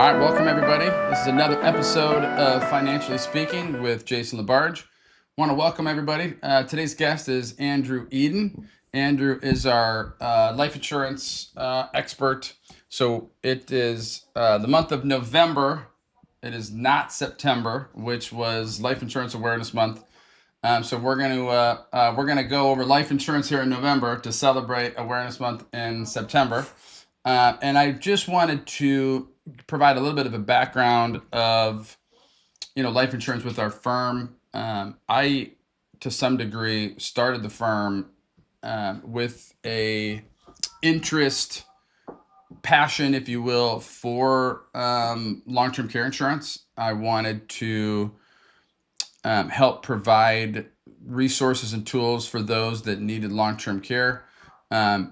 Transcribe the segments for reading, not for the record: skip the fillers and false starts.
All right, welcome everybody. This is another episode of Financially Speaking with Jason LaBarge. Want to welcome everybody. Today's guest is Andrew Eden. Andrew is our life insurance expert. So it is the month of November. It is not September, which was Life Insurance Awareness Month. So we're gonna go over life insurance here in November to celebrate Awareness Month in September. And I just wanted to provide a little bit of a background of life insurance with our firm. I, to some degree, started the firm with a interest, passion, if you will, for long-term care insurance. I wanted to help provide resources and tools for those that needed long-term care.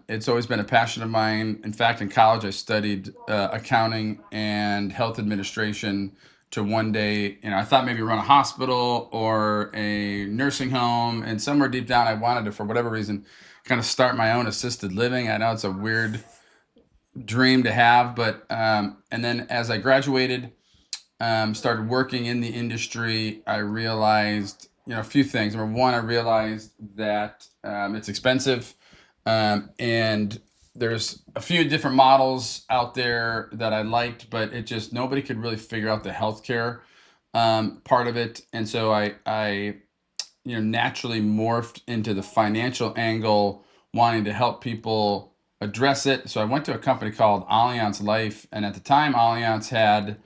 It's always been a passion of mine. In fact, in college, I studied accounting and health administration to one day, I thought maybe run a hospital or a nursing home. And somewhere deep down, I wanted to, for whatever reason, kind of start my own assisted living. I know it's a weird dream to have, but and then as I graduated, started working in the industry, I realized, a few things. Number one, I realized that it's expensive. And there's a few different models out there that I liked, but nobody could really figure out the healthcare part of it. And so I naturally morphed into the financial angle, wanting to help people address it. So I went to a company called Allianz Life, and at the time, Allianz had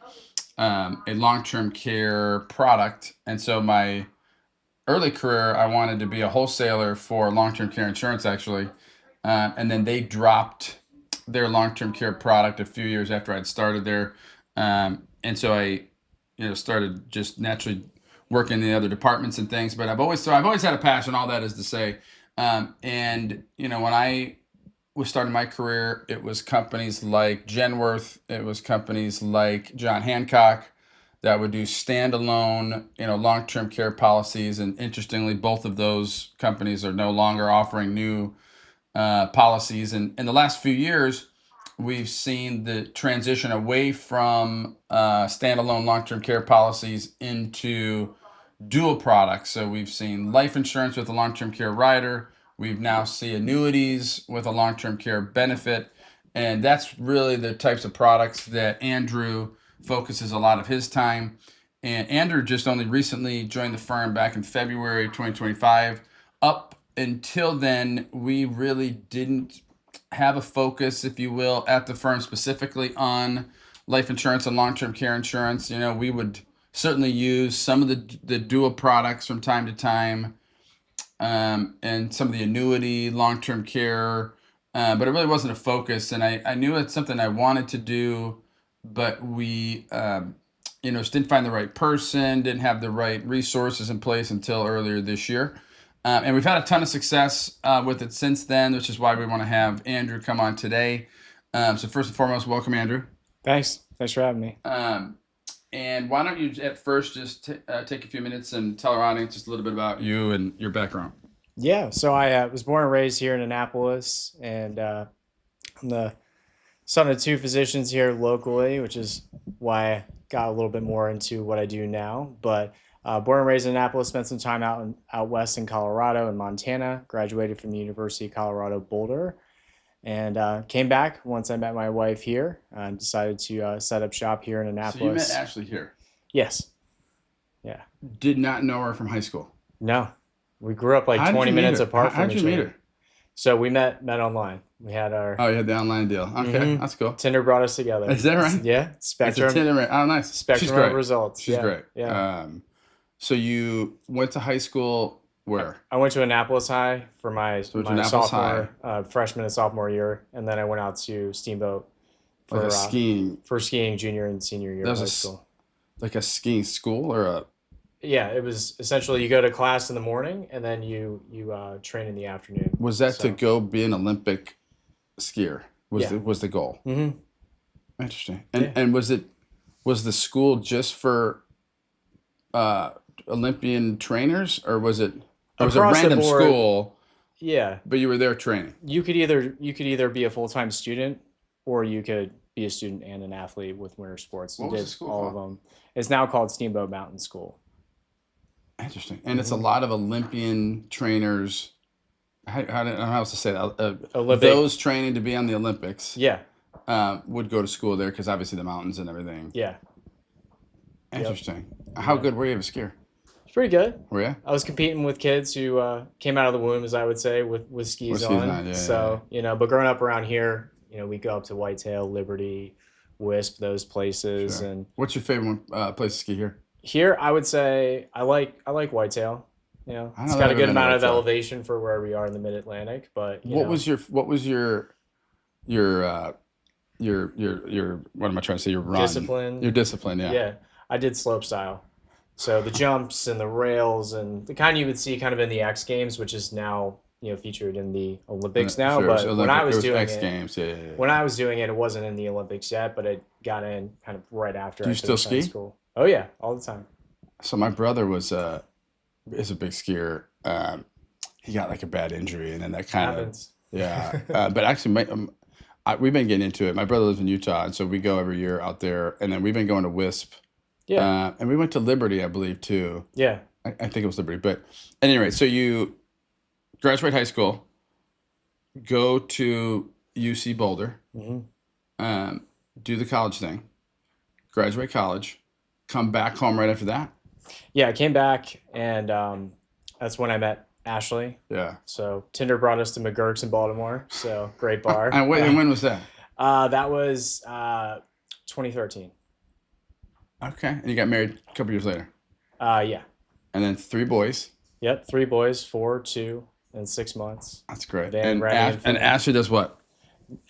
a long-term care product. And so my early career, I wanted to be a wholesaler for long-term care insurance, actually. And then they dropped their long-term care product a few years after I'd started there. And so I, started just naturally working in the other departments and things. But I've always had a passion. All that is to say, and when I was starting my career, it was companies like Genworth, it was companies like John Hancock that would do standalone, long-term care policies. And interestingly, both of those companies are no longer offering new policies. And in the last few years, we've seen the transition away from standalone long-term care policies into dual products. So we've seen life insurance with a long-term care rider. We've now see annuities with a long-term care benefit. And that's really the types of products that Andrew focuses a lot of his time. And Andrew just only recently joined the firm back in February 2025. Up until then, we really didn't have a focus, if you will, at the firm specifically on life insurance and long-term care insurance. We would certainly use some of the dual products from time to time, and some of the annuity, long-term care, but it really wasn't a focus. And I knew it's something I wanted to do, but we just didn't find the right person, didn't have the right resources in place until earlier this year. And we've had a ton of success with it since then, which is why we want to have Andrew come on today. So first and foremost, welcome, Andrew. Thanks for having me. And why don't you at first just take a few minutes and tell our audience just a little bit about you and your background. Yeah, so I was born and raised here in Annapolis, and I'm the son of two physicians here locally, which is why I got a little bit more into what I do now. But born and raised in Annapolis, spent some time out west in Colorado and Montana, graduated from the University of Colorado Boulder, and came back once I met my wife here and decided to set up shop here in Annapolis. So you met Ashley here? Yes. Yeah. Did not know her from high school? No. We grew up like 20 minutes apart from each other. How'd you meet her? So we met online. We had our... Oh, you had the online deal. Okay, That's cool. Tinder brought us together. Is that right? Yeah. Spectrum. It's a Tinder. Oh, nice. Spectrum of results. She's great. Yeah. So you went to high school where? I went to Annapolis High for my sophomore, freshman and sophomore year, and then I went out to Steamboat for skiing. For skiing junior and senior year of high school. Like a skiing school or a? Yeah, it was essentially you go to class in the morning and then you train in the afternoon. Was that to go be an Olympic skier? Was the goal? Mm-hmm. Interesting. And was the school just for Olympian trainers, or was it a random school? Yeah. But you were there training. You could either be a full-time student or you could be a student and an athlete with winter sports, and What was the did school all of called? them. It's now called Steamboat Mountain School. Interesting. And it's a lot of Olympian trainers. How, I don't know how else to say that. Olympic, Those training to be on the Olympics yeah, would go to school there because obviously the mountains and everything. yeah, yep, Interesting. How yeah. good were you of a skier? It's pretty good. Were you? I was competing with kids who came out of the womb, as I would say, with With skis skis on. on, yeah, yeah, So, but growing up around here, we go up to Whitetail, Liberty, Wisp, those yeah. places. Sure. And What's your favorite place to ski here? here, I would say I like Whitetail. I It's don't know got if a I've good ever been to amount of Whitetail. elevation for where we are in the Mid Atlantic, but What was your what am I trying to say? Your run, your discipline. discipline, yeah. Yeah, I did slope style. So the jumps and the rails and the kind you would see kind of in the X Games, which is now featured in the Olympics now. Sure, it was But when I Olympic. It was was doing X it, Games. Yeah, yeah, yeah. when I was doing it, it wasn't in the Olympics yet, but it got in kind of right after Do I you still finished high ski? school. Oh yeah, all the time. So my brother is a big skier. He got like a bad injury, and then that kind of Happens. yeah. But actually, we've been getting into it. My brother lives in Utah, and so we go every year out there, and then we've been going to Wisp, Yeah, and we went to Liberty, I believe, too. yeah, I think it was Liberty, but at any rate, so you graduate high school, go to UC Boulder, hmm um, do the college thing, graduate college, come back home right after that. yeah. I came back, and that's when I met Ashley. Yeah. So Tinder brought us to McGurk's in Baltimore. So great bar. And when was that? That was 2013. Okay. And you got married a couple years later. Yeah. And then 3 boys. Yep. 3 boys, 4, 2, and 6 months. That's great. Van, And Randy, and Finley. Ashley does what?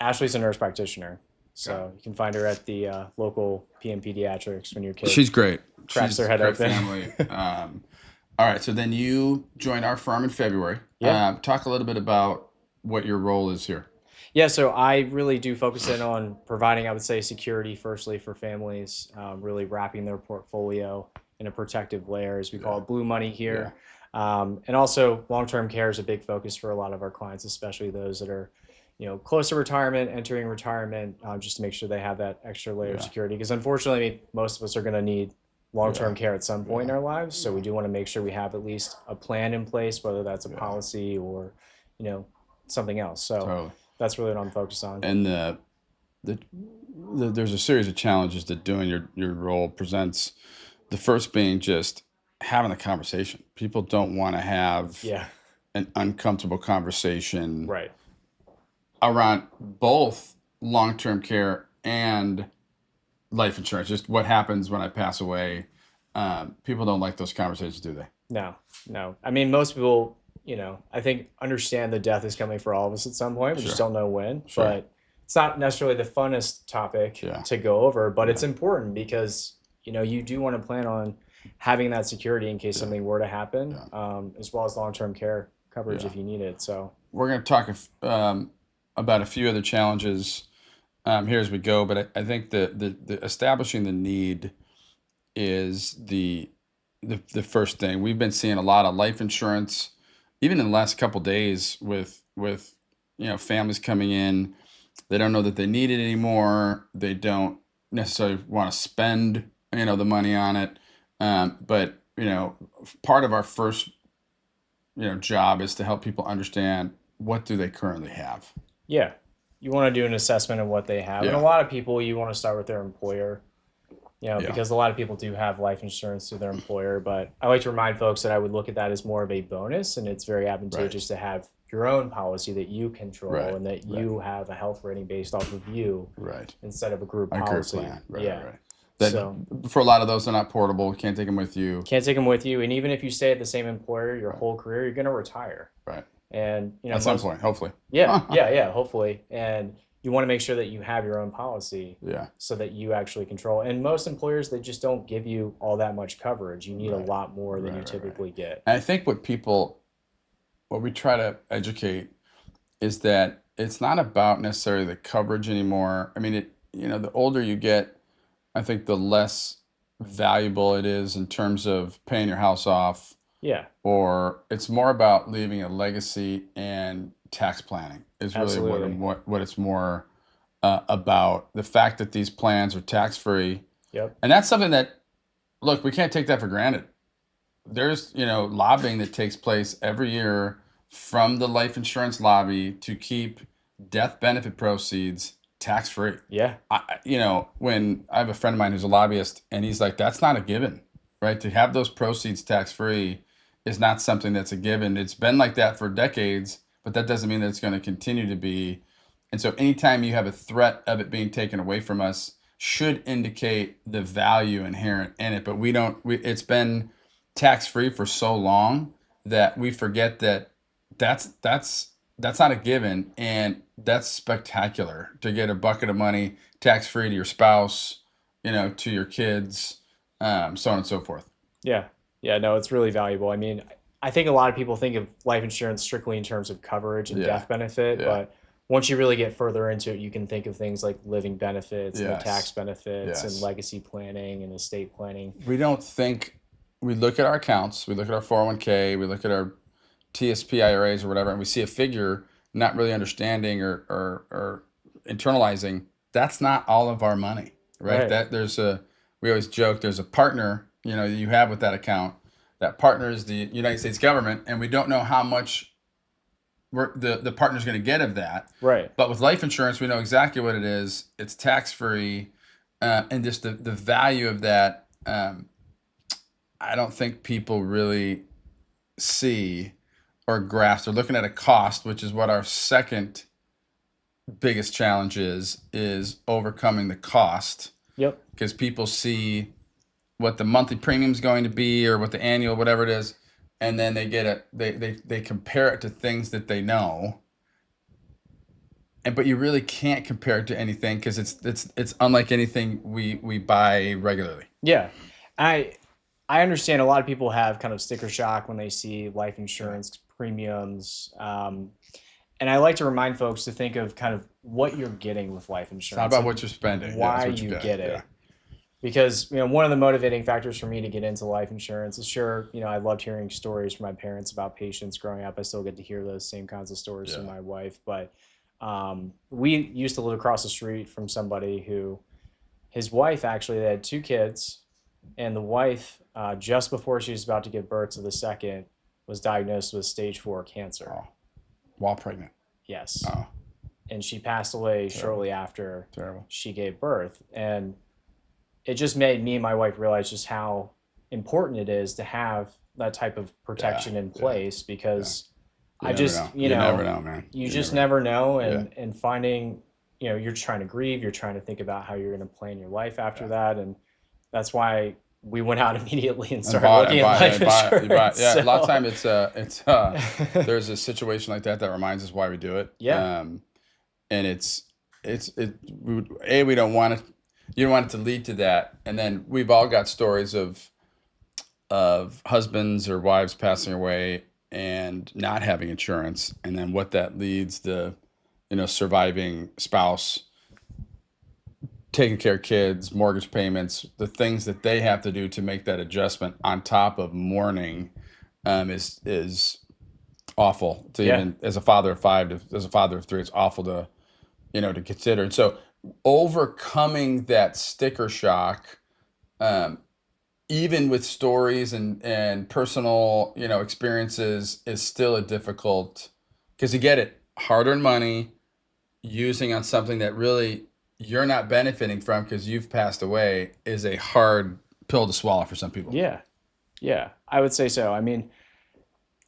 Ashley's a nurse practitioner. So Okay. you can find her at the local PM Pediatrics when your kid She's great. cracks She's their a head great open. family. All right. So then you joined our firm in February. Yeah. Talk a little bit about what your role is here. Yeah, so I really do focus in on providing, I would say, security firstly for families, really wrapping their portfolio in a protective layer, as we call it, blue money here. And also long-term care is a big focus for a lot of our clients, especially those that are, close to retirement, entering retirement, just to make sure they have that extra layer of security. Because unfortunately, most of us are going to need long-term care at some point in our lives. So we do want to make sure we have at least a plan in place, whether that's a policy or, something else. So Totally. that's really what I'm focused on. And there's a series of challenges that doing your role presents. The first being just having the conversation. People don't want to have an uncomfortable conversation Right. around both long-term care and life insurance. Just what happens when I pass away. People don't like those conversations, do they? No. I mean, most people, I think understand that death is coming for all of us at some point. We just don't know when. Sure. But it's not necessarily the funnest topic to go over, but it's important because, you do want to plan on having that security in case something were to happen, as well as long-term care coverage if you need it. So we're going to talk about a few other challenges here as we go, but I think the establishing the need is the first thing. We've been seeing a lot of life insurance, even in the last couple days, with families coming in. They don't know that they need it anymore. They don't necessarily want to spend the money on it. But part of our first job is to help people understand what do they currently have. Yeah, you want to do an assessment of what they have, and a lot of people you want to start with their employer. Because a lot of people do have life insurance through their employer, but I like to remind folks that I would look at that as more of a bonus, and it's very advantageous to have your own policy that you control and that you have a health rating based off of you instead of a group policy. Plan. Right. So for a lot of those, they're not portable. Can't take them with you. Can't take them with you, and even if you stay at the same employer your whole career, you're going to retire. Right. And at some point, hopefully. Hopefully, and you want to make sure that you have your own policy so that you actually control. And most employers, they just don't give you all that much coverage. You need a lot more than you typically get. And I think what we try to educate is that it's not about necessarily the coverage anymore. I mean, the older you get, I think the less valuable it is in terms of paying your house off. Yeah. Or it's more about leaving a legacy and tax planning is really Absolutely. what it's more about the fact that these plans are tax free, Yep. and that's something that, look, we can't take that for granted. There's lobbying that takes place every year from the life insurance lobby to keep death benefit proceeds tax free. Yeah. When I have a friend of mine who's a lobbyist, and he's like, that's not a given, right? To have those proceeds tax free is not something that's a given. It's been like that for decades, but that doesn't mean that it's going to continue to be. And so anytime you have a threat of it being taken away from us should indicate the value inherent in it. But it's been tax free for so long that we forget that that's not a given, and that's spectacular to get a bucket of money tax free to your spouse, to your kids, so on and so forth. Yeah. Yeah. No, it's really valuable. I mean, I think a lot of people think of life insurance strictly in terms of coverage and Yeah. death benefit, Yeah. but once you really get further into it, you can think of things like living benefits and the Yes. tax benefits and Yes. legacy planning and estate planning. We look at our accounts, we look at our 401k, we look at our TSP IRAs or whatever, and we see a figure, not really understanding or internalizing. That's not all of our money, right? Right. We always joke, there's a partner, that you have with that account. That partner is the United States government, and we don't know how much the partner's going to get of that. Right. But with life insurance, we know exactly what it is. It's tax free, and just the value of that. I don't think people really see or grasp. They're looking at a cost, which is what our second biggest challenge is overcoming the cost. Yep. Because people see what the monthly premium is going to be or what the annual, whatever it is, and then they compare it to things that they know. But you really can't compare it to anything because it's unlike anything we buy regularly. Yeah. I understand a lot of people have kind of sticker shock when they see life insurance premiums. And I like to remind folks to think of kind of what you're getting with life insurance. It's not about what you're spending. Why it's what you get. get it. Yeah. Because one of the motivating factors for me to get into life insurance is sure, I loved hearing stories from my parents about patients growing up. I still get to hear those same kinds of stories from my wife. But we used to live across the street from somebody who, his wife actually, they had two kids, and the wife, just before she was about to give birth to the second, was diagnosed with stage 4 cancer. Oh. While pregnant. Yes. Oh. And she passed away shortly after Terrible. she gave birth. And it just made me and my wife realize just how important it is to have that type of protection in place because you never know, man. You just never know. And finding, you're trying to grieve, you're trying to think about how you're going to plan your life after that. And that's why we went out immediately and started looking at life insurance. A lot of time it's there's a situation like that reminds us why we do it. Yeah. And we don't want it. You don't want it to lead to that. And then we've all got stories of husbands or wives passing away and not having insurance, and then what that leads the surviving spouse taking care of kids, mortgage payments, the things that they have to do to make that adjustment on top of mourning is awful to even as a father of 5 as a father of 3. It's awful to to consider. And so overcoming that sticker shock, even with stories and personal experiences, is still a difficult, because you get it, hard-earned money using on something that really you're not benefiting from because you've passed away is a hard pill to swallow for some people. Yeah, I would say so. I mean,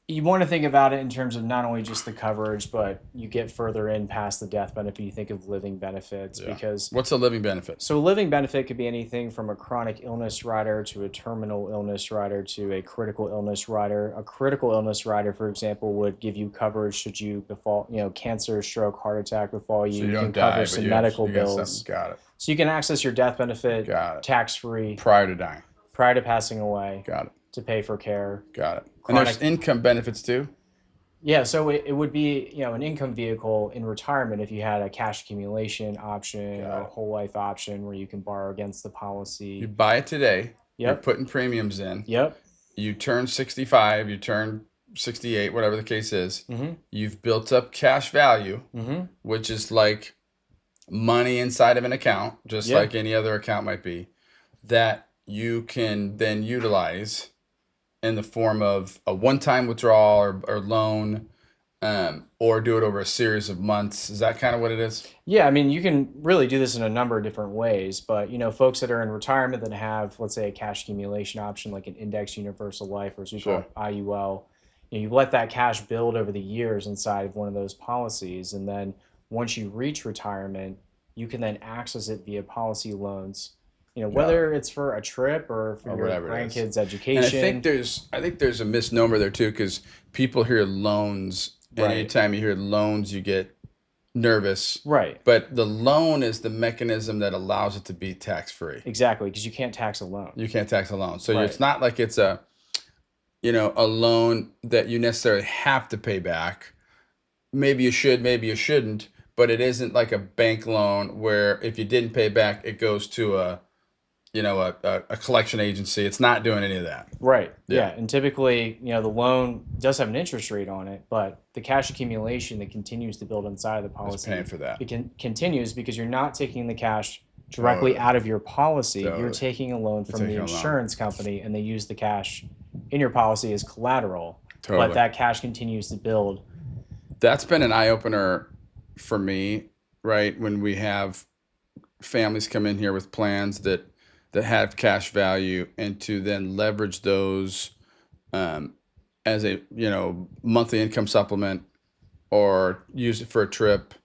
you want to think about it in terms of not only just the coverage, but you get further in past the death benefit, you think of living benefits. Because what's a living benefit? So a living benefit could be anything from a chronic illness rider to a terminal illness rider to a critical illness rider. A critical illness rider, for example, would give you coverage should you befall, cancer, stroke, heart attack befall you. So you don't can cover die, some but medical bills. Got it. So you can access your death benefit tax-free prior to dying, prior to passing away. Got it. To pay for care. Got it. And there's income benefits too? Yeah, so it would be, an income vehicle in retirement if you had a cash accumulation option or a whole life option where you can borrow against the policy. You buy it today. Yep. You're putting premiums in. Yep. You turn 65, you turn 68, whatever the case is. Mm-hmm. You've built up cash value, mm-hmm. which is like money inside of an account, just Yeah. like any other account might be, that you can then utilize in the form of a one-time withdrawal or loan, or do it over a series of months. Is that kind of what it is? Yeah, I mean, you can really do this in a number of different ways, but folks that are in retirement that have, let's say, a cash accumulation option like an index universal life, or as we call Sure. it, IUL, you let that cash build over the years inside of one of those policies, and then once you reach retirement, you can then access it via policy loans. Yeah. Whether it's for a trip or for Or your whatever it is. grandkids' And education. I think there's a misnomer there too, because people hear loans, and Right, anytime you hear loans, you get nervous. right, But the loan is the mechanism that allows it to be tax free. exactly, because you can't tax a loan. You can't tax a loan, so it's Right, not like it's a loan that you necessarily have to pay back. Maybe you should, maybe you shouldn't, but it isn't like a bank loan where if you didn't pay back, it goes to a collection agency. It's not doing any of that. right, Yeah, yeah, and typically, the loan does have an interest rate on it, but the cash accumulation that continues to build inside of the it's paying policy, for that. continues because you're not taking the cash directly Totally, out of your policy. You're totally. taking a loan You're from the taking a loan. insurance company, and they use the cash in your policy as collateral, but Totally. that cash continues to build. That's been an eye opener for me, right? When we have families come in here with plans that have cash value, and to then leverage those, um, as a monthly income supplement, or use it for a trip.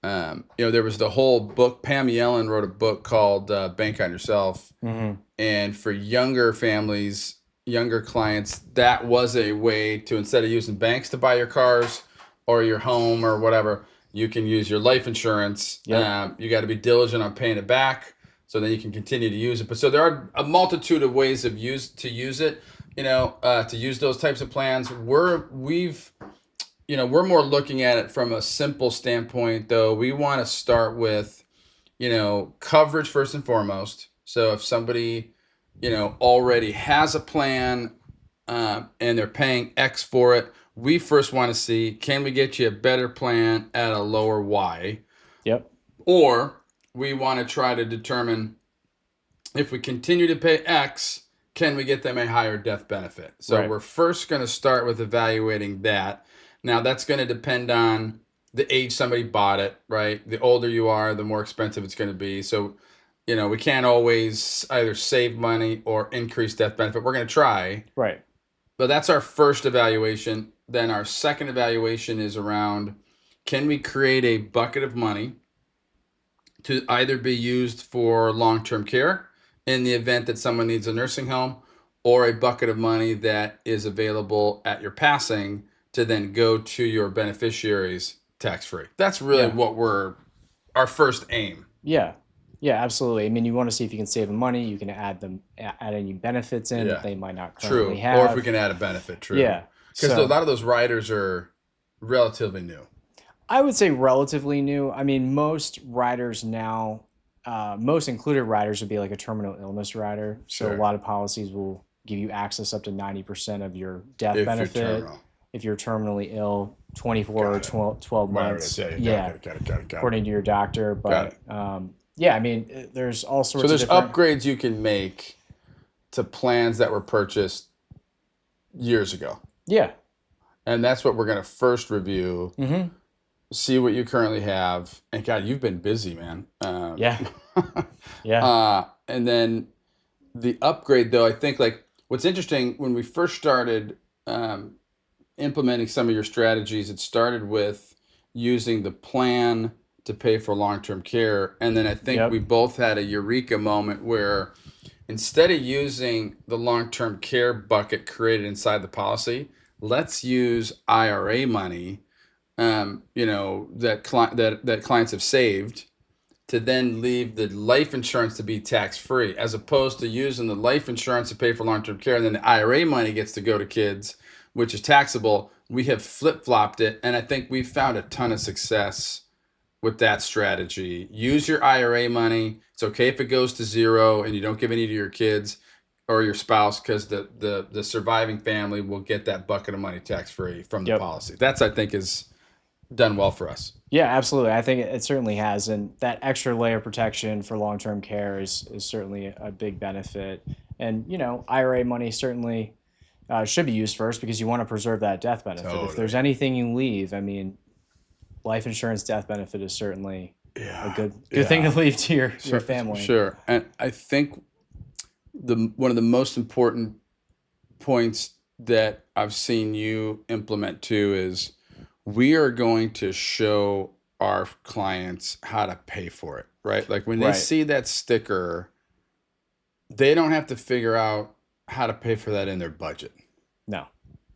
There was the whole book. Pam Yellen wrote a book called Bank on Yourself. Hmm. And for younger families, younger clients, that was a way to, instead of using banks to buy your cars or your home or whatever, you can use your life insurance. Yep. You got to be diligent on paying it back, so then you can continue to use it. But so there are a multitude of ways of use it. To use those types of plans. We're more looking at it from a simple standpoint, though. We want to start with, coverage first and foremost. So if somebody, already has a plan, and they're paying X for it, we first want to see, can we get you a better plan at a lower Y? Yep. Or we want to try to determine, if we continue to pay X, can we get them a higher death benefit? So Right. we're first going to start with evaluating that. Now, that's going to depend on the age somebody bought it, right? The older you are, the more expensive it's going to be. So, we can't always either save money or increase death benefit. We're going to try, Right. but that's our first evaluation. Then our second evaluation is around, can we create a bucket of money to either be used for long-term care in the event that someone needs a nursing home, or a bucket of money that is available at your passing to then go to your beneficiaries tax-free. That's really Yeah. what our first aim. Yeah. Yeah, absolutely. I mean, you want to see if you can save them money. You can add any benefits in that Yeah, they might not currently true. Or if we have. can add a benefit, true. Yeah. Because a So lot of those riders are relatively new. I would say relatively new. I mean, most riders now, most included riders would be like a terminal illness rider. So a Sure. lot of policies will give you access up to 90% of your death If you're benefit terminal. if you're terminally ill, 24 or Got it. 12 Whatever it months. is. Yeah, Yeah, got it. according to your doctor. Got But it. yeah, I mean, there's all So sorts of there's different. upgrades you can make to plans that were purchased years ago. Yeah. And that's what we're going to first review, Hmm. see what you currently have. And God, you've been busy, man. Yeah. Yeah. And then the upgrade, though, I think, like, what's interesting, when we first started implementing some of your strategies, it started with using the plan to pay for long-term care. And then I think we Yep. both had a eureka moment where, instead of using the long-term care bucket created inside the policy, let's use IRA money, that clients have saved, to then leave the life insurance to be tax-free, as opposed to using the life insurance to pay for long-term care, and then the IRA money gets to go to kids, which is taxable. We have flip-flopped it, and I think we've found a ton of success with that strategy. Use your IRA money. It's okay if it goes to zero and you don't give any to your kids or your spouse, because the surviving family will get that bucket of money tax free from the Yep. policy. That's, I think, is done well for us. Yeah, absolutely. I think it certainly has, and that extra layer of protection for long-term care is certainly a big benefit. And IRA money certainly should be used first because you want to preserve that death benefit. If Totally. there's anything you leave, I mean, life insurance death benefit is certainly a Yeah. good thing to Yeah. leave to your Sure. family. Sure. And I think one of the most important points that I've seen you implement too is we are going to show our clients how to pay for it, right? Like when they Right. see that sticker, they don't have to figure out how to pay for that in their budget. No.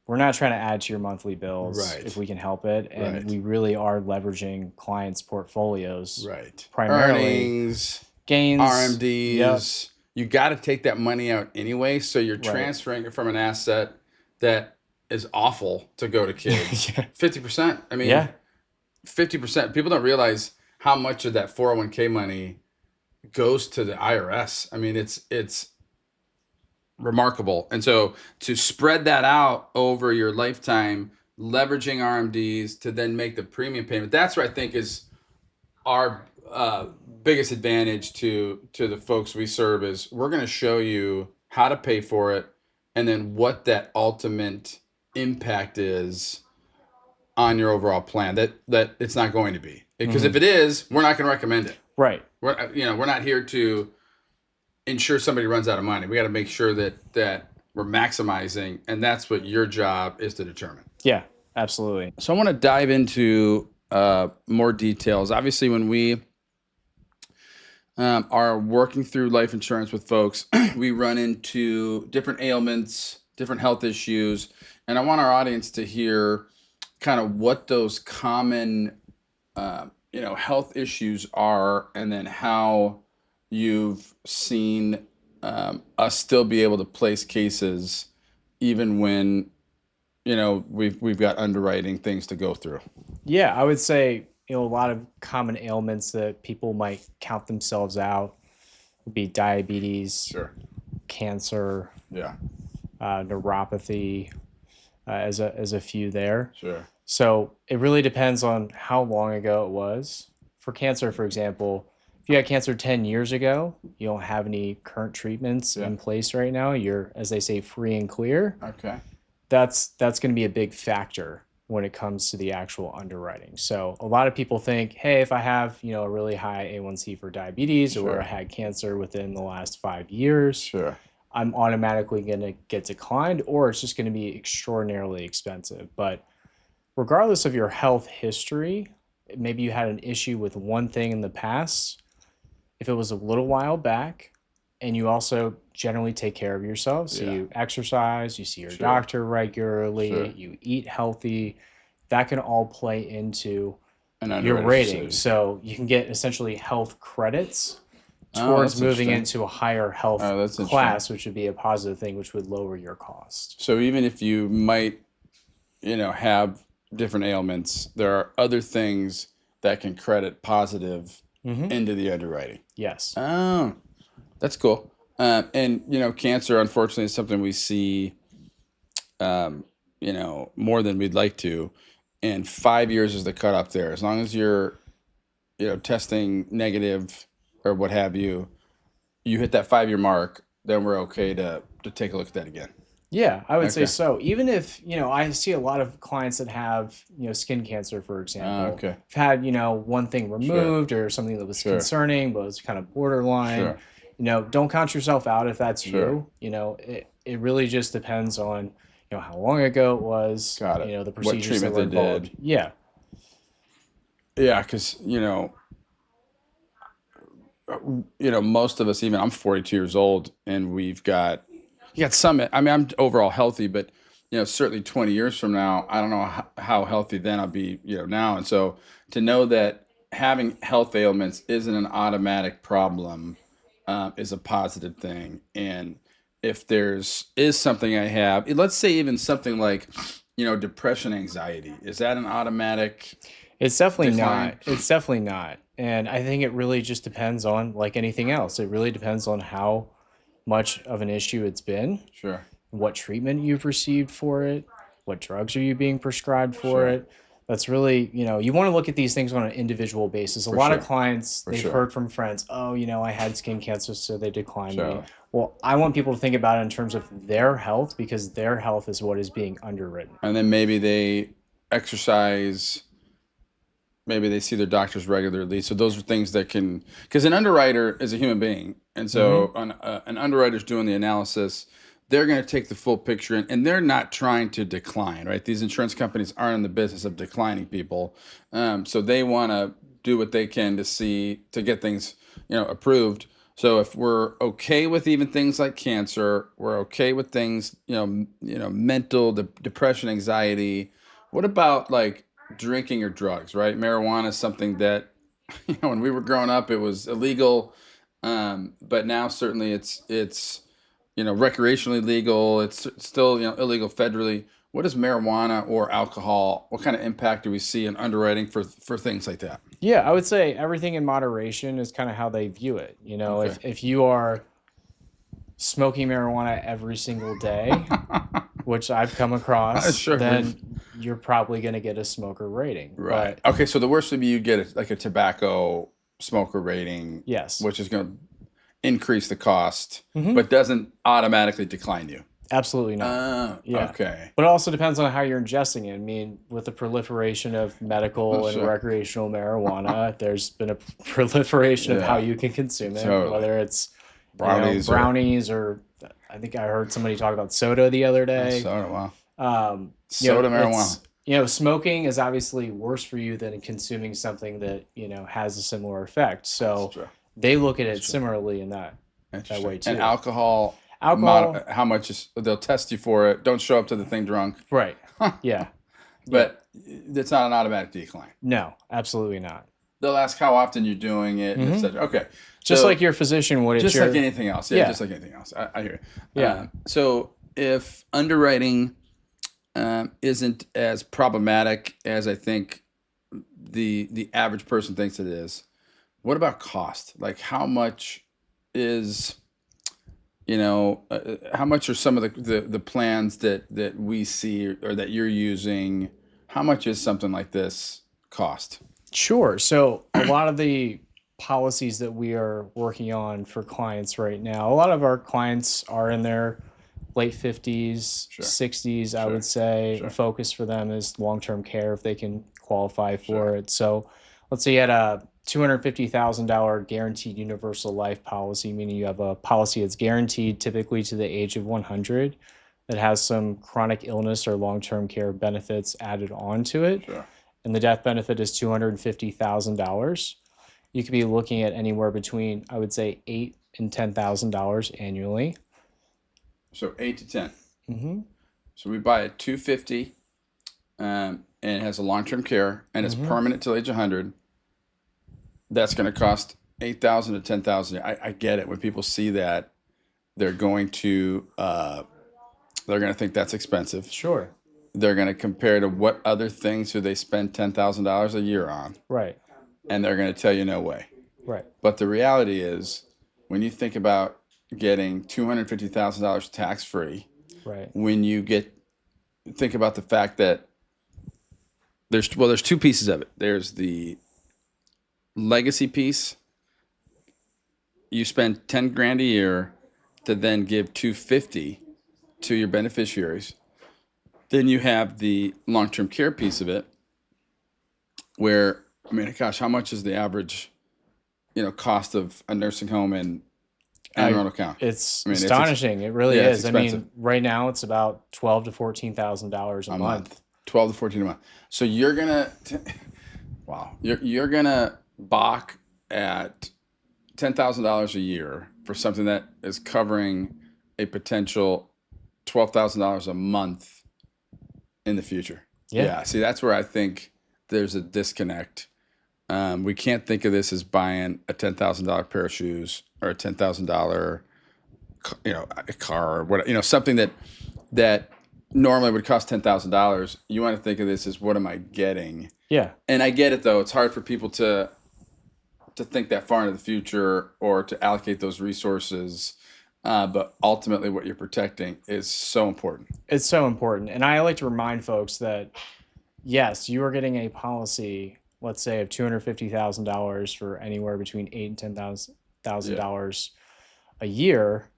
We're not trying to add to your monthly bills if Right. we can help it. And Right. we really are leveraging clients' portfolios Right. primarily. Earnings, Gains. Yep. RMDs. You got to take that money out anyway. So you're Right. transferring it from an asset that is awful to go to kids. Yeah. 50%. I mean, Yeah. 50%. People don't realize how much of that 401k money goes to the IRS. I mean, it's remarkable. And so to spread that out over your lifetime, leveraging RMDs to then make the premium payment, that's what I think is our biggest advantage to the folks we serve is we're going to show you how to pay for it and then what that ultimate impact is on your overall plan that it's not going to be, because if it is, we're not going to recommend it. Right. We're not here to ensure somebody runs out of money. We got to make sure that we're maximizing, and that's what your job is to determine. Yeah, absolutely. So I want to dive into more details. Obviously, when we are working through life insurance with folks, we run into different ailments, different health issues, and I want our audience to hear kind of what those common health issues are, and then how you've seen us still be able to place cases even when we've got underwriting things to go through. Yeah, I would say a lot of common ailments that people might count themselves out would be diabetes, Sure. cancer, Yeah. neuropathy, as a few there. Sure. So it really depends on how long ago it was. For cancer, for example, if you had cancer 10 years ago, you don't have any current treatments in place right now. You're, as they say, free and clear. Okay. That's going to be a big factor when it comes to the actual underwriting. So a lot of people think, hey, if I have, a really high A1C for diabetes, or I had cancer within the last 5 years, Sure. I'm automatically going to get declined, or it's just going to be extraordinarily expensive. But regardless of your health history, maybe you had an issue with one thing in the past, if it was a little while back, and you also generally take care of yourself, so you exercise, you see your doctor regularly, you eat healthy, that can all play into your rating. So you can get essentially health credits towards moving into a higher health class, which would be a positive thing, which would lower your cost. So even if you might, have different ailments, there are other things that can credit positive into the underwriting. Yes. Oh, that's cool. And cancer, unfortunately, is something we see, more than we'd like to. And 5 years is the cutoff there. As long as you're, testing negative or what have you, you hit that 5-year mark, then we're okay to take a look at that again. Yeah, I would say so. Even if, I see a lot of clients that have, skin cancer, for example, have had, one thing removed or something that was concerning, but was kind of borderline. Don't count yourself out if that's you. It really just depends on, how long ago it was, the procedures that were involved. Yeah. Yeah, because, most of us, even I'm 42 years old, and you got some, I mean, I'm overall healthy, but, certainly 20 years from now, I don't know how healthy then I'll be, now. And so to know that having health ailments isn't an automatic problem is a positive thing. And if is something I have, let's say even something like, depression, anxiety, is that an automatic? It's definitely not. It's definitely not. And I think it really just depends on, like anything else, it really depends on how much of an issue it's been. Sure. What treatment you've received for it, what drugs are you being prescribed for it. That's really, you want to look at these things on an individual basis. A For lot of sure. clients, For they've sure. heard from friends, oh, I had skin cancer, so they declined me. So, Well, I want people to think about it in terms of their health because their health is what is being underwritten. and then maybe they exercise, maybe they see their doctors regularly. So those are things that can, because an underwriter is a human being, and Hmm. so an underwriter's doing the analysis. They're going to take the full picture, and they're not trying to decline, right? These insurance companies aren't in the business of declining people, so they want to do what they can to get things, approved. So if we're okay with even things like cancer, we're okay with things, mental depression, anxiety. What about like drinking or drugs, right? Marijuana is something that, when we were growing up, it was illegal, but now certainly it's recreationally legal. It's still illegal federally. What is marijuana or alcohol? What kind of impact do we see in underwriting for things like that? Yeah, I would say everything in moderation is kind of how they view it. Okay. If you are smoking marijuana every single day, which I've come across, Sure. then you're probably going to get a smoker rating. Right. But Okay. So the worst would be you get like a tobacco smoker rating, yes, which is going to increase the cost, hmm, but doesn't automatically decline you. absolutely not. Yeah. Okay. But it also depends on how you're ingesting it. I mean, with the proliferation of Well, medical and sure. recreational marijuana, there's been a proliferation of how Yeah. you can consume it, Totally. whether it's, Brownies or brownies or I think I heard somebody talk about soda the other day. soda. Wow. Um, Soda marijuana. it's smoking is obviously worse for you than consuming something that has a similar effect. That's So true. they look at That's it true. similarly in that way Interesting. And too. alcohol, Alcohol, how much is, they'll test you for it. Don't show up to the thing drunk. right? Yeah, yeah. But it's not an automatic decline. No, absolutely not. They'll ask how often you're doing it and Hmm. etc. Okay. Just like So your physician would at just like your anything else. Yeah, yeah, just like anything else. I hear you. yeah. So if underwriting isn't as problematic as I think the average person thinks it is, what about cost? Like how much is how much are some of the plans that we see or that you're using? How much is something like this cost? Sure. So a lot of the policies that we are working on for clients right now, a lot of our clients are in their late 50s, Sure, 60s, I sure, would say. A sure, focus for them is long-term care if they can qualify sure, for it. So let's say you had a $250,000 guaranteed universal life policy, meaning you have a policy that's guaranteed typically to the age of 100 that has some chronic illness or long-term care benefits added onto it, sure. and the death benefit is $250,000. You could be looking at anywhere between, I would say, $8,000 and $10,000 annually. So 8 to 10. Mm-hmm. So we buy a 250, and it has a long-term care and it's Mm-hmm. permanent till age 100. That's going to cost 8,000 to 10,000. I get it. When people see that, they're going to think that's expensive. Sure. They're going to compare to what other things do they spend $10,000 a year on, Right. and they're going to tell you no way. Right. But the reality is, when you think about getting $250,000 tax free, Right. when you think about the fact that there's two pieces of it. There's the legacy piece. You spend 10 grand a year to then give 250 to your beneficiaries. Then you have the long-term care piece of it, where, I mean, gosh, how much is the average, cost of a nursing home in Anne Arundel County? It's I mean, astonishing. It really yeah, it's is. I expensive. mean, right now it's about $12,000 to $14,000 a A month. month, 12 to 14 a month. So you're gonna, wow, you're gonna balk at $10,000 a year for something that is covering a potential $12,000 a month in the future. Yeah. Yeah, see, that's where I think there's a disconnect. We can't think of this as buying a $10,000 pair of shoes or a $10,000, a car or what, something that normally would cost $10,000. You want to think of this as, what am I getting? Yeah. And I get it, though. It's hard for people to think that far into the future or to allocate those resources. But ultimately, what you're protecting is so important. It's so important. And I like to remind folks that yes, you are getting a policy, let's say, of $250,000 for anywhere between eight and ten thousand Yeah. dollars a year.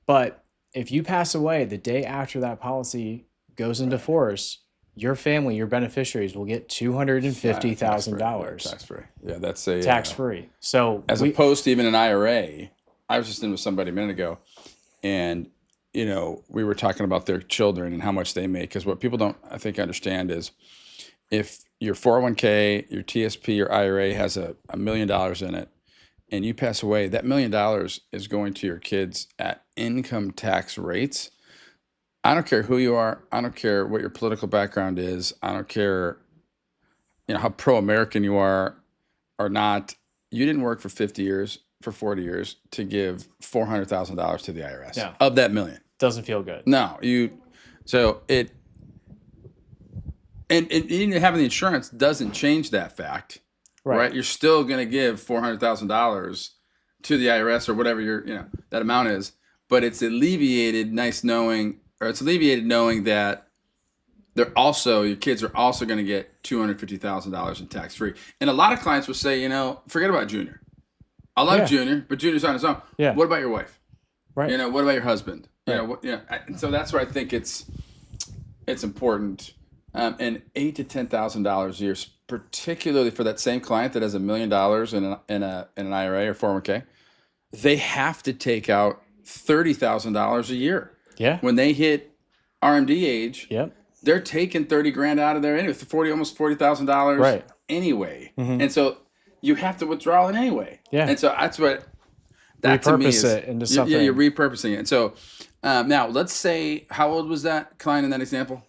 But if you pass away the day after that policy goes into Right. force, your family, your beneficiaries will get Tax free. Yeah, $250,000 tax free. Yeah, that's a tax free. So as opposed to even an IRA. I was just in with somebody a minute ago, and we were talking about their children and how much they make. Because what people don't, I think, understand is if your 401k, your TSP, your IRA has $1 million in it, and you pass away, that $1 million is going to your kids at income tax rates. I don't care who you are. I don't care what your political background is. I don't care, how pro-American you are or not. You didn't work for 50 years, for 40 years to give $400,000 to the IRS Yeah. of that million. Doesn't feel good. No, so it, and even having the insurance doesn't change that fact, right? You're still going to give $400,000 to the IRS or whatever that amount is, but it's alleviated knowing that your kids are also going to get $250,000 in tax free. And a lot of clients will say, forget about Junior. I love Junior, but Junior's on his own. Yeah. What about your wife? Right. What about your husband? Right. And so that's where I think it's important. And $8,000 to $10,000 a year, particularly for that same client that has $1 million in an IRA or 401k, they have to take out $30,000 a year. Yeah. When they hit RMD age, Yep. they're taking 30 grand out of there anyway, almost $40,000 Right. anyway. And so you have to withdraw it anyway. Yeah. And so that's what that to me is. Repurpose it into something. Yeah, you're repurposing it. And so now let's say, how old was that client in that example?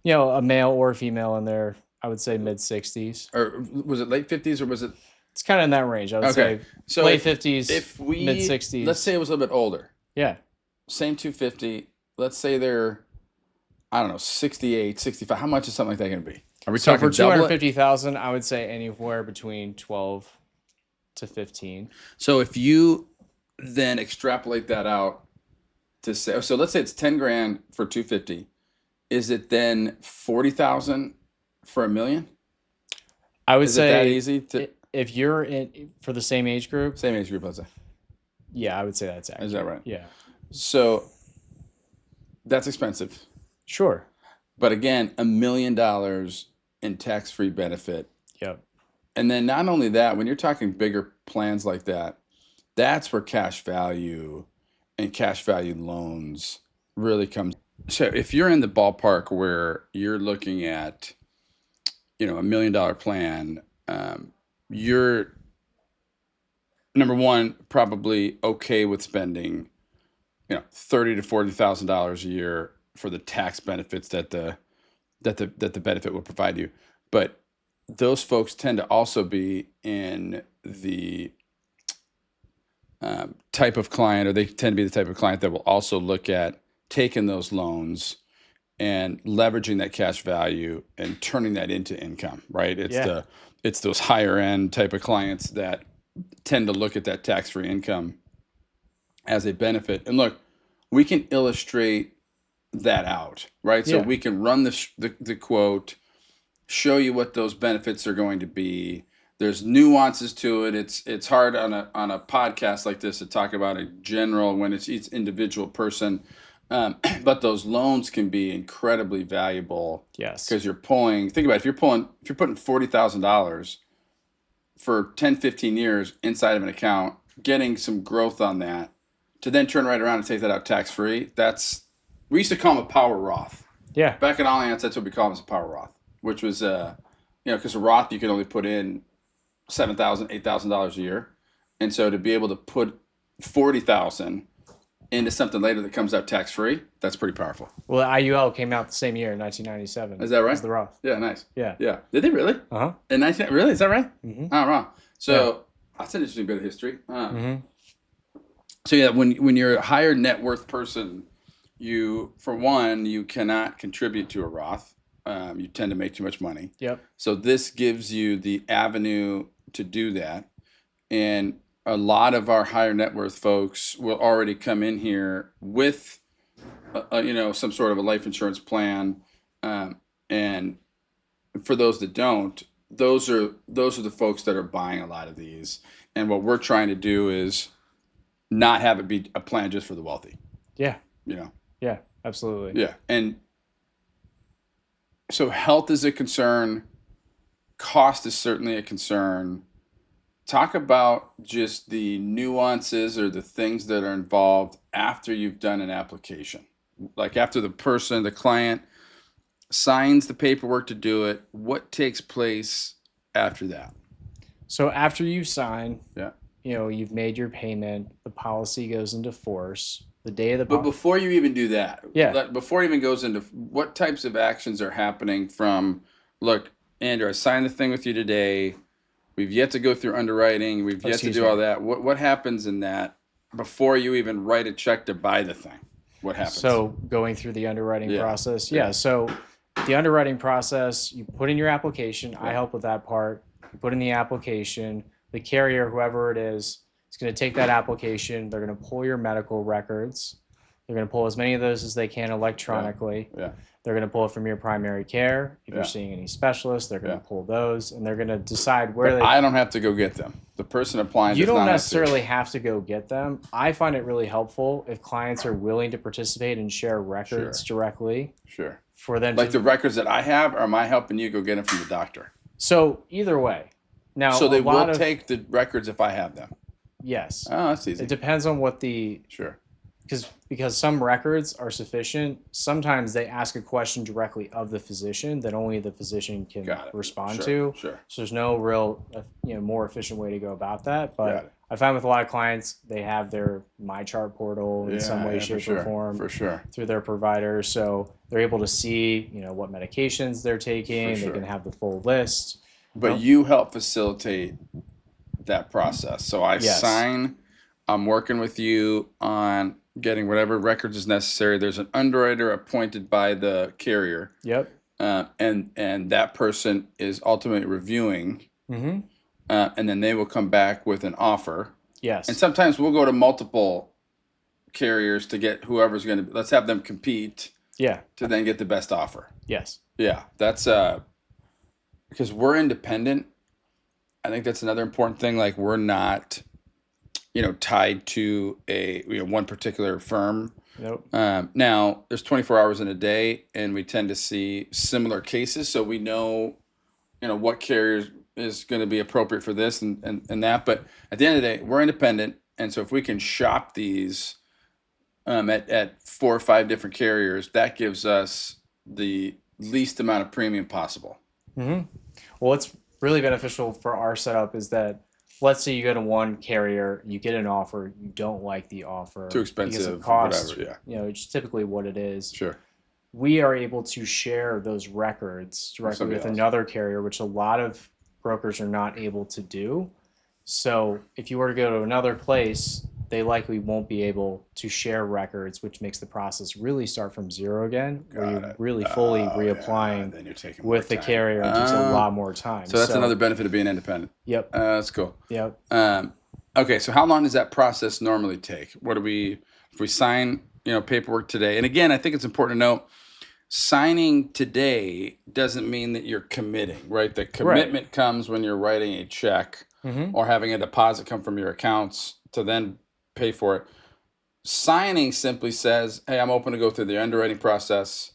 A male or female in their, I would say, mid-60s. Or was it late 50s or was it? It's kind of in that range. I would say So late 50s, mid-60s. Let's say it was a little bit older. Yeah. Same 250. Let's say they're, I don't know, 68, 65. How much is something like that going to be? Are we So talking for 250,000, I would say anywhere between 12 to 15. So if you then extrapolate that out to say, so let's say it's 10 grand for 250. Is it then 40,000 for $1 million? I would say that easy to, if you're in for the same age group, let's say. Yeah, I would say that's accurate. Is that right? Yeah. So that's expensive. Sure. But again, $1 million in tax-free benefit. Yep. And then not only that, when you're talking bigger plans like that, that's where cash value and cash value loans really comes. So if you're in the ballpark where you're looking at, $1 million plan, you're number one, probably okay with spending, $30,000 to $40,000 a year for the tax benefits that the benefit will provide you. But those folks tend to also be in the type of client, or they tend to be the type of client that will also look at taking those loans and leveraging that cash value and turning that into income, right? It's those higher end type of clients that tend to look at that tax-free income as a benefit. And look, we can illustrate that out, right? So we can run the quote, show you what those benefits are going to be. There's nuances to it. It's hard on a podcast like this to talk about a general when it's each individual person. But those loans can be incredibly valuable. Yes. Because you're pulling, think about it, if you're putting $40,000 for 10, 15 years inside of an account, getting some growth on that, to then turn right around and take that out tax-free, we used to call them a power Roth. Yeah. Back in Allianz, that's what we call them, as a power Roth, which was, because a Roth, you can only put in $7,000, $8,000 a year. And so to be able to put $40,000 into something later that comes out tax-free, that's pretty powerful. Well, IUL came out the same year in 1997. Is that right? As the Roth. Yeah, nice. Yeah. Yeah. Did they really? Uh-huh. In 19, really? Is that right? Mm-hmm. Oh, wow. So that's an interesting bit of history. So yeah, when you're a higher net worth person, you cannot contribute to a Roth. You tend to make too much money. Yep. So this gives you the avenue to do that. And a lot of our higher net worth folks will already come in here with, some sort of a life insurance plan, and for those that don't, those are the folks that are buying a lot of these. And what we're trying to do is not have it be a plan just for the wealthy. Yeah. You know. Yeah. Absolutely. Yeah. And so health is a concern. Cost is certainly a concern. Talk about just the nuances or the things that are involved after you've done an application. Like after the client signs the paperwork to do it, what takes place after that? So after you sign, Yeah. you've made your payment, the policy goes into force. The day of the But before you even do that, Yeah. before it even goes into what types of actions are happening from, look, Andrew, I signed the thing with you today. We've yet to go through underwriting. We've yet to do all that. What happens in that before you even write a check to buy the thing? What happens? So going through the underwriting process. Yeah. So the underwriting process, you put in your application. I help with that part. You put in the application. The carrier, whoever it is going to take that application. They're going to pull your medical records. They're going to pull as many of those as they can electronically. Yeah. They're going to pull it from your primary care. If you're seeing any specialists, they're going to pull those, and they're going to decide where I don't have to go get them. The person applying You does don't not necessarily have to go get them. I find it really helpful if clients are willing to participate and share records directly. Sure. For them Like the records that I have, or am I helping you go get them from the doctor? So either way. Now, so they will take the records if I have them. Yes. Oh, that's easy. It depends on what the because some records are sufficient. Sometimes they ask a question directly of the physician that only the physician can respond to. Sure. So there's no real more efficient way to go about that. But I find with a lot of clients, they have their MyChart portal in some way, shape, or form through their provider. So they're able to see what medications they're taking. They can have the full list. But you help facilitate that process. So I sign. I'm working with you on getting whatever records is necessary. There's an underwriter appointed by the carrier. Yep. And that person is ultimately reviewing. Mm-hmm. And then they will come back with an offer. Yes. And sometimes we'll go to multiple carriers to get whoever's going to. Let's have them compete. Yeah. To then get the best offer. Yes. Yeah, that's because we're independent. I think that's another important thing. Like we're not, tied to a one particular firm. Nope. Now there's 24 hours in a day, and we tend to see similar cases, so we know, what carrier is going to be appropriate for this and that. But at the end of the day, we're independent, and so if we can shop these at 4 or 5 different carriers, that gives us the least amount of premium possible. Mm-hmm. Well, what's really beneficial for our setup is that, let's say you go to one carrier, you get an offer, you don't like the offer. Too expensive, because of cost, whatever, it's typically what it is. Sure. We are able to share those records directly with another carrier, which a lot of brokers are not able to do. So if you were to go to another place, they likely won't be able to share records, which makes the process really start from zero again, where you're really fully reapplying then you're taking with the carrier. It takes a lot more time. So that's another benefit of being independent. Yep. That's cool. Yep. Okay, so how long does that process normally take? If we sign, paperwork today? And again, I think it's important to note, signing today doesn't mean that you're committing, right? The commitment comes when you're writing a check or having a deposit come from your accounts to then pay for it. Signing simply says, hey, I'm open to go through the underwriting process.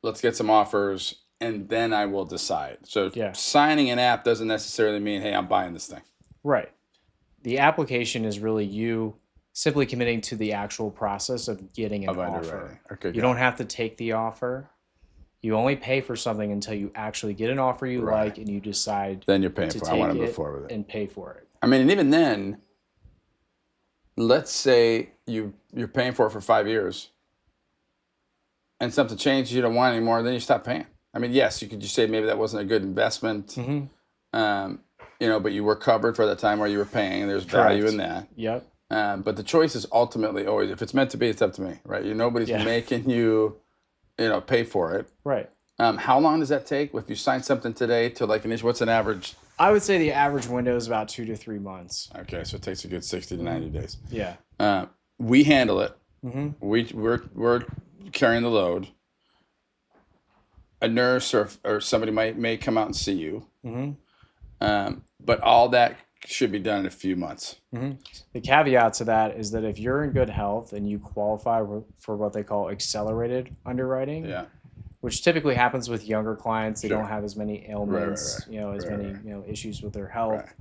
Let's get some offers, and then I will decide. So signing an app doesn't necessarily mean, hey, I'm buying this thing. Right. The application is really you simply committing to the actual process of getting an offer. Okay, you don't have to take the offer. You only pay for something until you actually get an offer you like and you decide then you're paying to for it. take I want to move forward with it. And pay for it. I mean, and even then, let's say you're paying for it for 5 years and something changes, you don't want it anymore, then you stop paying. I mean, yes, you could just say maybe that wasn't a good investment, but you were covered for that time where you were paying, and there's value in that. Yep. But the choice is ultimately always, if it's meant to be, it's up to me, right? Nobody's making you, pay for it. Right. How long does that take? If you sign something today to what's an average? I would say the average window is about 2 to 3 months. Okay, so it takes a good 60 to 90 days. Yeah. We handle it. We're carrying the load. a nurse or somebody may come out and see you, Mm-hmm. but all that should be done in a few months. Mm-hmm. The caveat to that is that if you're in good health and you qualify for what they call accelerated underwriting, Yeah, which typically happens with younger clients, they don't sure. have as many Right, ailments, as right, many right, issues with their right. health.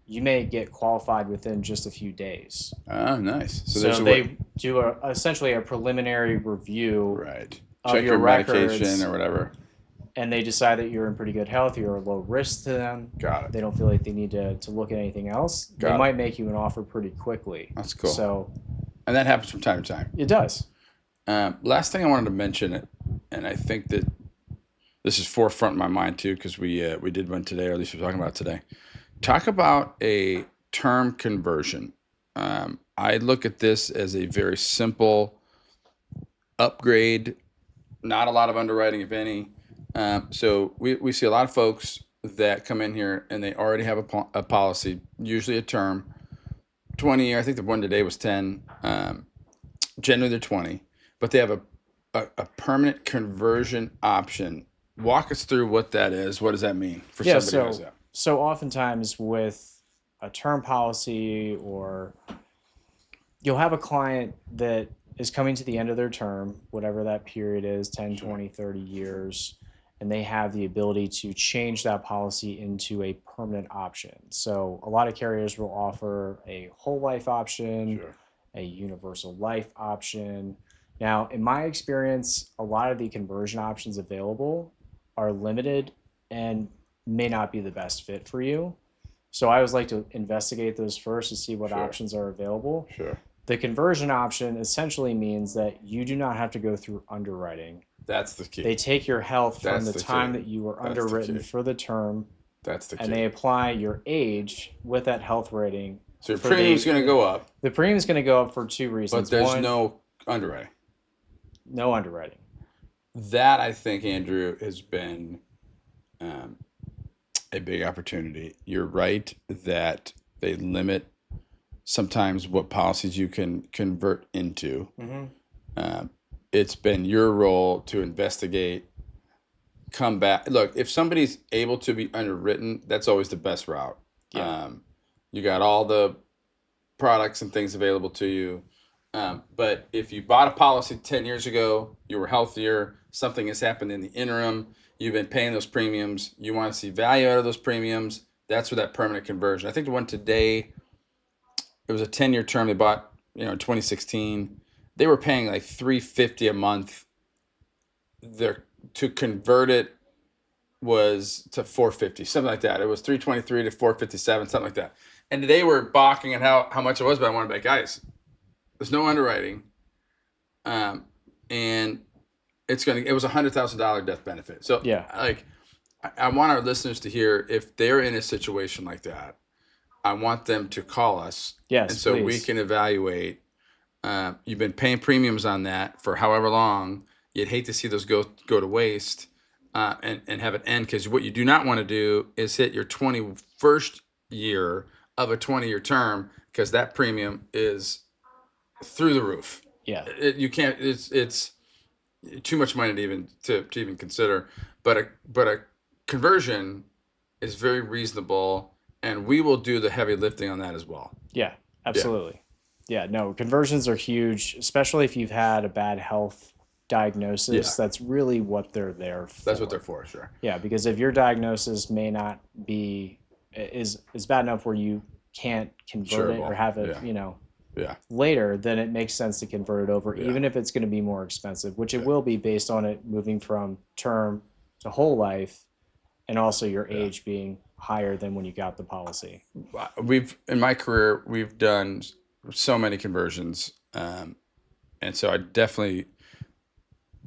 You may get qualified within just a few days. Oh, nice. So there's So a way. they do essentially a preliminary review Right. of Check your your medication records, or whatever. and they decide that you're in pretty good health, you're a low risk to them. Got it. They don't feel like they need to look at anything else. They Got it. might make you an offer pretty quickly. That's cool. So And that happens from time to time. it does. Last thing I wanted to mention, and I think that this is forefront in my mind too, because we did one today, or at least we're talking about it today. Talk about a term conversion. I look at this as a very simple upgrade, not a lot of underwriting, if any. So we see a lot of folks that come in here and they already have a policy, usually a term, 20 year. I think the one today was 10. Generally, they're 20, but they have a permanent conversion option. Walk us through what that is. What does that mean for Yeah. somebody who has that? So oftentimes with a term policy, or you'll have a client that is coming to the end of their term, whatever that period is, 10, 20, 30 years, and they have the ability to change that policy into a permanent option. So a lot of carriers will offer a whole life option, Sure. a universal life option. Now, in my experience, a lot of the conversion options available are limited and may not be the best fit for you. So I always like to investigate those first to see what Sure. options are available. Sure. The conversion option essentially means that you do not have to go through underwriting. That's the key. They take your health from That's the the time key. that you were That's the underwritten key. for the term, That's the key. and they apply your age with that health rating. So your premium's going to go up, The premium is going to go up for two reasons. but there's One, no underwriting. no underwriting. That, I think, Andrew, has been a big opportunity. You're right that they limit sometimes what policies you can convert into. Mm-hmm. It's been your role to investigate, come back. Look, if somebody's able to be underwritten, that's always the best route. Yeah. You got all the products and things available to you. But if you bought a policy 10 years ago, you were healthier, something has happened in the interim, you've been paying those premiums, you want to see value out of those premiums, that's where that permanent conversion. I think the one today, it was a 10-year term they bought, in 2016. They were paying like $350 a month. To convert it was to $450, something like that. It was $323 to $457, something like that. And they were balking at how much it was, but I wanted to be like, guys, there's no underwriting, and it was $100,000 death benefit. So Yeah. I want our listeners to hear, if they're in a situation like that, I want them to call us. Yes, and so we please. can evaluate. You've been paying premiums on that for however long. You'd hate to see those go to waste, and have it end, because what you do not want to do is hit your 21st year of a 20-year term, because that premium is through the roof. Yeah. You can't. It's too much money to even consider. But a conversion is very reasonable, and we will do the heavy lifting on that as well. Yeah, absolutely. Yeah, no, conversions are huge, especially if you've had a bad health diagnosis. Yeah. That's really what they're there for. That's what they're for, sure. Yeah, because if your diagnosis may not be is bad enough where you can't convert it or have it, later, then it makes sense to convert it over, even if it's going to be more expensive, which it will be based on it moving from term to whole life, and also your age being higher than when you got the policy. In my career, we've done so many conversions, and so I definitely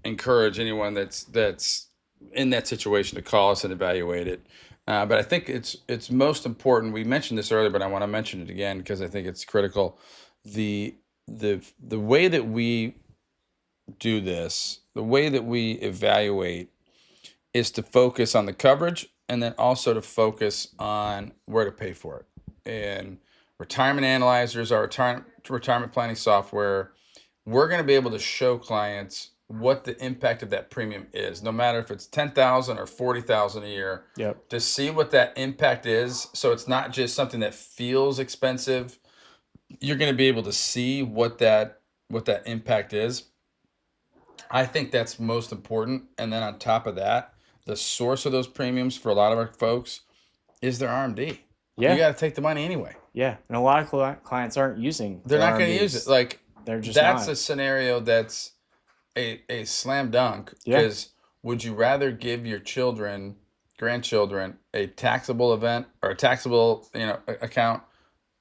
encourage anyone that's in that situation to call us and evaluate it. But I think it's most important. We mentioned this earlier, but I want to mention it again because I think it's critical. The way that we do this, the way that we evaluate, is to focus on the coverage, and then also to focus on where to pay for it. And Retirement Analyzers, our retirement planning software, we're going to be able to show clients what the impact of that premium is, no matter if it's 10,000 or 40,000 a year. Yep. To see what that impact is, so it's not just something that feels expensive. You're going to be able to see what that impact is. I think that's most important. And then on top of that, the source of those premiums for a lot of our folks is their RMD. You Yeah. got to take the money anyway. Yeah. And a lot of clients aren't using They're their not going to use it. RMDs. Like, They're just that's not. a scenario that's a slam dunk. Yeah. Because would you rather give your children, grandchildren, a taxable event or a taxable account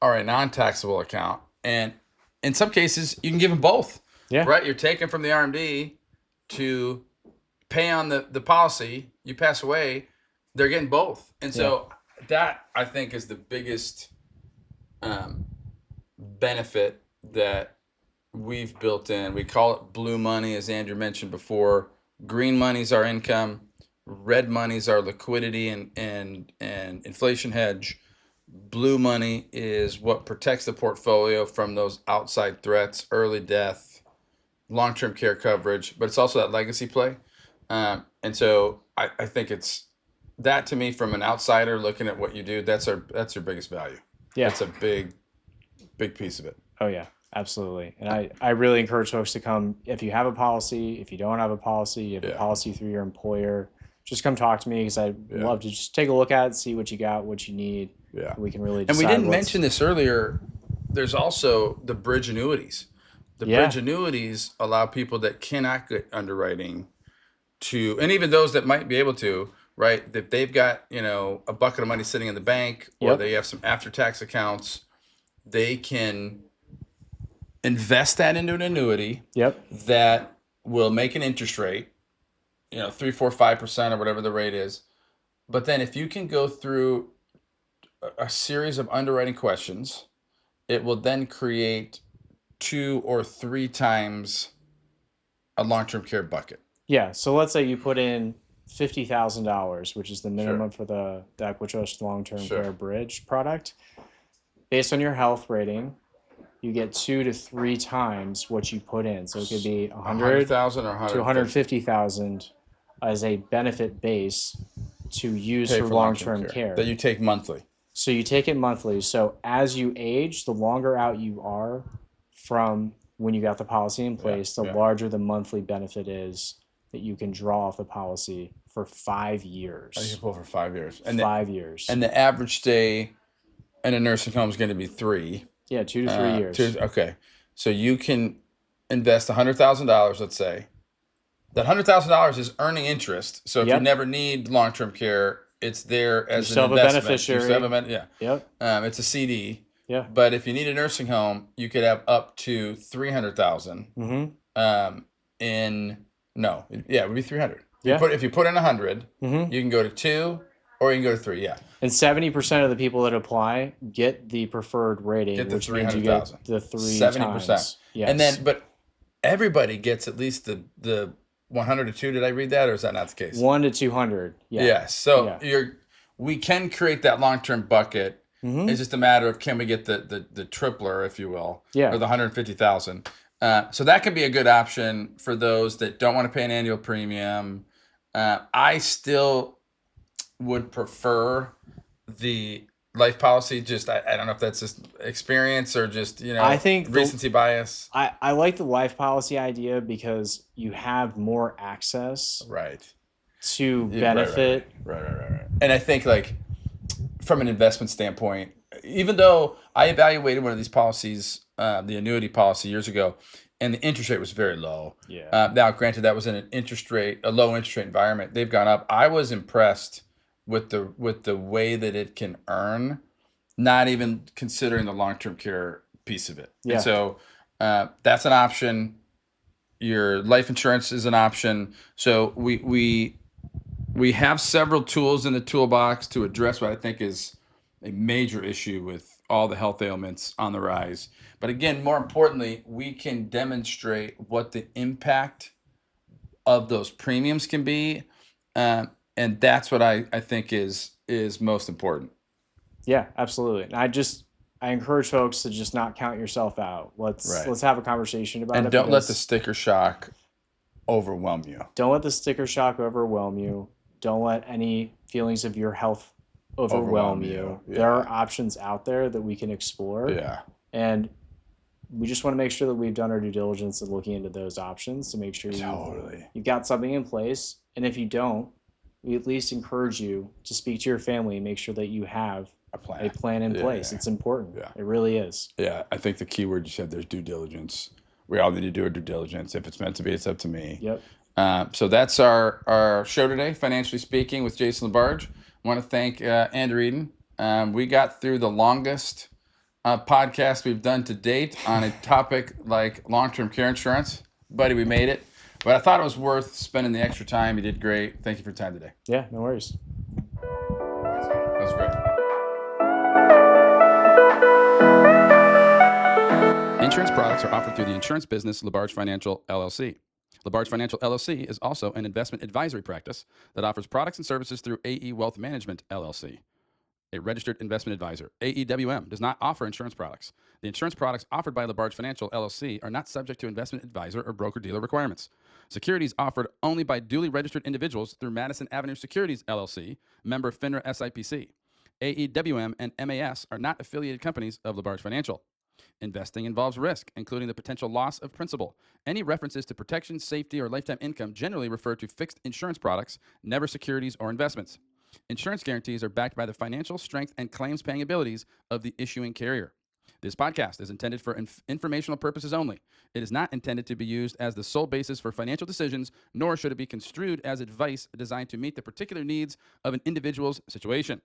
or a non-taxable account? And in some cases, you can give them both. Yeah. Right? You're taking from the RMD to pay on the policy. You pass away, they're getting both. And so that, I think, is the biggest benefit that we've built in. We call it blue money, as Andrew mentioned before. Green money's our income. Red money's our liquidity and inflation hedge. Blue money is what protects the portfolio from those outside threats, early death, long-term care coverage, but it's also that legacy play. And so I think it's that, to me, from an outsider looking at what you do, that's your biggest value. Yeah. It's a big piece of it. Oh yeah, absolutely. And I really encourage folks to come. If you have a policy, if you don't have a policy, you have a policy through your employer, just come talk to me, because I'd love to just take a look at it, see what you got, what you need. Yeah. We can really decide. And we didn't mention this earlier. There's also the bridge annuities. The bridge annuities allow people that cannot get underwriting to, and even those that might be able to, right? If they've got, a bucket of money sitting in the bank, or they have some after-tax accounts, they can invest that into an annuity that will make an interest rate, 3, 4, 5% or whatever the rate is. But then if you can go through a series of underwriting questions, it will then create 2 or 3 times a long-term care bucket. Yeah. So let's say you put in $50,000, which is the minimum for the Equitrust long-term care bridge product. Based on your health rating, you get 2 to 3 times what you put in. So it could be 100,000 or to 150,000 as a benefit base to use for long-term care that you take monthly. So you take it monthly. So as you age, the longer out you are from when you got the policy in place, the larger the monthly benefit is that you can draw off the policy for 5 years. You can pull for 5 years. And 5 years. And the average stay in a nursing home is going to be 3. Yeah, 2 to 3 years. Okay. So you can invest $100,000, let's say. That $100,000 is earning interest. So if you never need long-term care, it's there as an investment. Beneficiary. You still have a beneficiary. It's a CD. Yeah. But if you need a nursing home, you could have up to $300,000. It would be 300. If you put in 100, you can go to 2, or you can go to 3. Yeah. And 70% of the people that apply get the preferred rating, which means you get the 3 70%. Times. Yes. And then, but everybody gets at least the 100 to 2. Did I read that, or is that not the case? 1 to 200. Yeah. Yeah. So we can create that long-term bucket. It's just a matter of, can we get the tripler, if you will, or the 150,000. So that can be a good option for those that don't want to pay an annual premium. I still would prefer the life policy. Just I don't know if that's just experience or just I think recency bias. I like the life policy idea because you have more access to benefit. Right. And I think, like, from an investment standpoint, even though I evaluated one of these policies, the annuity policy, years ago, and the interest rate was very low. Now, granted, that was in a low interest rate environment. They've gone up. I was impressed with the way that it can earn, not even considering the long-term care piece of it. And so that's an option. Your life insurance is an option. So we have several tools in the toolbox to address what I think is a major issue with all the health ailments on the rise. But again, more importantly, we can demonstrate what the impact of those premiums can be. And that's what I think is most important. Yeah, absolutely. And I encourage folks to just not count yourself out. Let's have a conversation about it. And don't let the sticker shock overwhelm you. Don't let the sticker shock overwhelm you. Don't let any feelings of your health overwhelm you. Yeah. There are options out there that we can explore. Yeah. And we just want to make sure that we've done our due diligence in looking into those options to make sure you've got something in place. And if you don't, we at least encourage you to speak to your family and make sure that you have a plan in place. It's important. Yeah. It really is. Yeah. I think the key word you said, there's due diligence. We all need to do our due diligence. If it's meant to be, it's up to me. Yep. So that's our show today, Financially Speaking with Jason LaBarge. I want to thank Andrew Eden. We got through the longest podcast we've done to date on a topic like long-term care insurance. Buddy, we made it. But I thought it was worth spending the extra time. You did great. Thank you for your time today. Yeah, no worries. That was great. Insurance products are offered through the insurance business LaBarge Financial, LLC. LaBarge Financial, LLC is also an investment advisory practice that offers products and services through AE Wealth Management, LLC. A registered investment advisor. AEWM does not offer insurance products. The insurance products offered by LaBarge Financial, LLC are not subject to investment advisor or broker-dealer requirements. Securities offered only by duly registered individuals through Madison Avenue Securities, LLC, member FINRA SIPC. AEWM and MAS are not affiliated companies of LaBarge Financial. Investing involves risk, including the potential loss of principal. Any references to protection, safety, or lifetime income generally refer to fixed insurance products, never securities or investments. Insurance guarantees are backed by the financial strength and claims-paying abilities of the issuing carrier. This podcast is intended for informational purposes only. It is not intended to be used as the sole basis for financial decisions, nor should it be construed as advice designed to meet the particular needs of an individual's situation.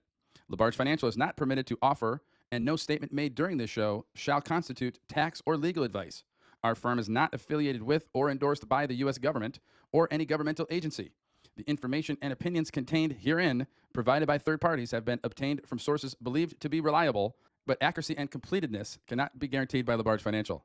LaBarge Financial is not permitted to offer, and no statement made during this show shall constitute tax or legal advice. Our firm is not affiliated with or endorsed by the U.S. government or any governmental agency. The information and opinions contained herein, provided by third parties, have been obtained from sources believed to be reliable, but accuracy and completeness cannot be guaranteed by LaBarge Financial.